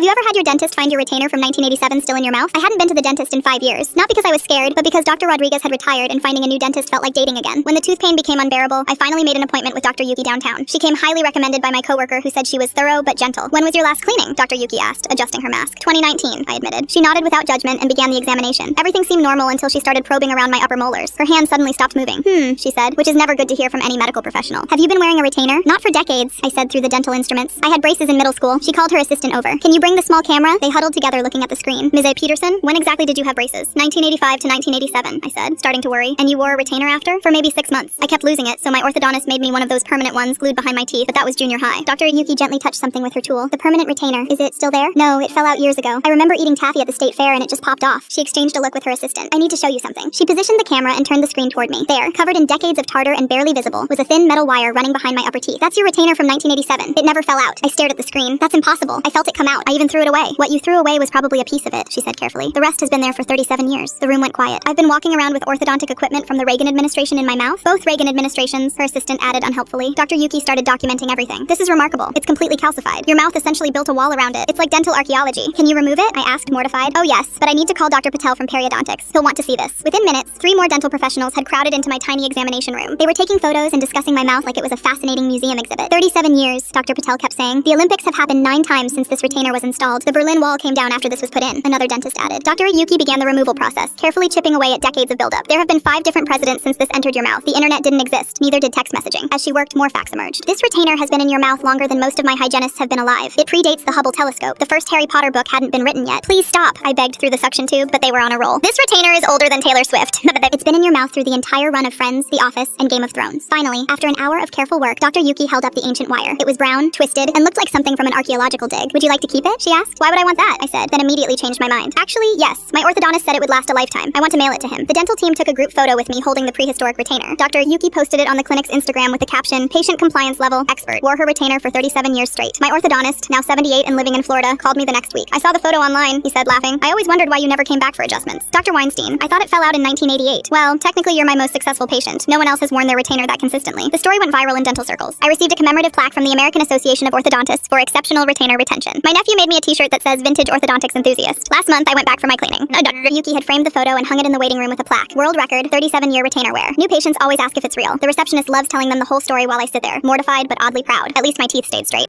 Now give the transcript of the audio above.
you ever had your dentist find your retainer from 1987 still in your mouth? I hadn't been to the dentist in 5 years. Not because I was scared, but because Dr. Rodriguez had retired and finding a new dentist felt like dating again. When the tooth pain became unbearable, I finally made an appointment with Dr. Yuki downtown. She came highly recommended by my coworker who said she was thorough but gentle. When was your last cleaning? Dr. Yuki asked, adjusting her mask. 2019, I admitted. She nodded without judgment and began the examination. Everything seemed normal until she started probing around my upper molars. Her hand suddenly stopped moving. She said, which is never good to hear from any medical professional. Have you been wearing a retainer? Not for decades, I said through the dental instruments. I had braces in middle school. She called her assistant over. Can you bring the small camera? They huddled together looking at the screen. Ms. A. Peterson, when exactly did you have braces? 1985 to 1987, I said, starting to worry. And you wore a retainer after? For maybe 6 months. I kept losing it, so my orthodontist made me one of those permanent ones glued behind my teeth, but that was junior high. Dr. Yuki gently touched something with her tool. The permanent retainer. Is it still there? No, it fell out years ago. I remember eating taffy at the state fair and it just popped off. She exchanged a look with her assistant. I need to show you something. She positioned the camera and turned the screen toward me. There, covered in decades of tartar and barely visible, was a thin metal wire running behind my upper teeth. That's your retainer from 1987. It never fell out. I stared at the screen. That's impossible. I felt it come out. I even threw it away. What you threw away was probably a piece of it, she said carefully. The rest has been there for 37 years. The room went quiet. I've been walking around with orthodontic equipment from the Reagan administration in my mouth. Both Reagan administrations, her assistant added unhelpfully. Dr. Yuki started documenting everything. This is remarkable. It's completely calcified. Your mouth essentially built a wall around it. It's like dental archaeology. Can you remove it? I asked, mortified. Oh yes, but I need to call Dr. Patel from periodontics. He'll want to see this. Within minutes, 3 more dental professionals had crowded into my tiny examination room. They were taking photos and discussing my mouth like it was a fascinating museum exhibit. 37 years, Dr. Patel kept saying. The Olympics have happened 9 times since this retainer was installed. The Berlin Wall came down after this was put in, another dentist added. Dr. Yuki began the removal process, carefully chipping away at decades of buildup. There have been 5 different presidents since this entered your mouth. The internet didn't exist, neither did text messaging. As she worked, more facts emerged. This retainer has been in your mouth longer than most of my hygienists have been alive. It predates the Hubble telescope. The first Harry Potter book hadn't been written yet. Please stop, I begged through the suction tube, but they were on a roll. This retainer is older than Taylor Swift. It's been in your mouth through the entire run of Friends, The Office, and Game of Thrones. Finally, after an hour of careful work, Dr. Yuki held up the ancient wire. It was brown, twisted, and looked like something from an archaeological dig. Would you like to keep it? She asked. Why would I want that? I said, then immediately changed my mind. Actually, yes. My orthodontist said it would last a lifetime. I want to mail it to him. The dental team took a group photo with me holding the prehistoric retainer. Dr. Yuki posted it on the clinic's Instagram with the caption, patient compliance level, expert. Wore her retainer for 37 years straight. My orthodontist, now 78 and living in Florida, called me the next week. I saw the photo online, he said, laughing. I always wondered why you never came back for adjustments. Dr. Weinstein, I thought it fell out in 1988. Well, technically you're my most successful patient. No one else has worn their retainer that consistently. The story went viral in dental circles. I received a commemorative plaque from the American Association of Orthodontists for exceptional retainer retention. My nephew made me a t-shirt that says Vintage Orthodontics Enthusiast. Last month, I went back for my cleaning. Dr. Yuki had framed the photo and hung it in the waiting room with a plaque. World record, 37-year retainer wear. New patients always ask if it's real. The receptionist loves telling them the whole story while I sit there, mortified but oddly proud. At least my teeth stayed straight.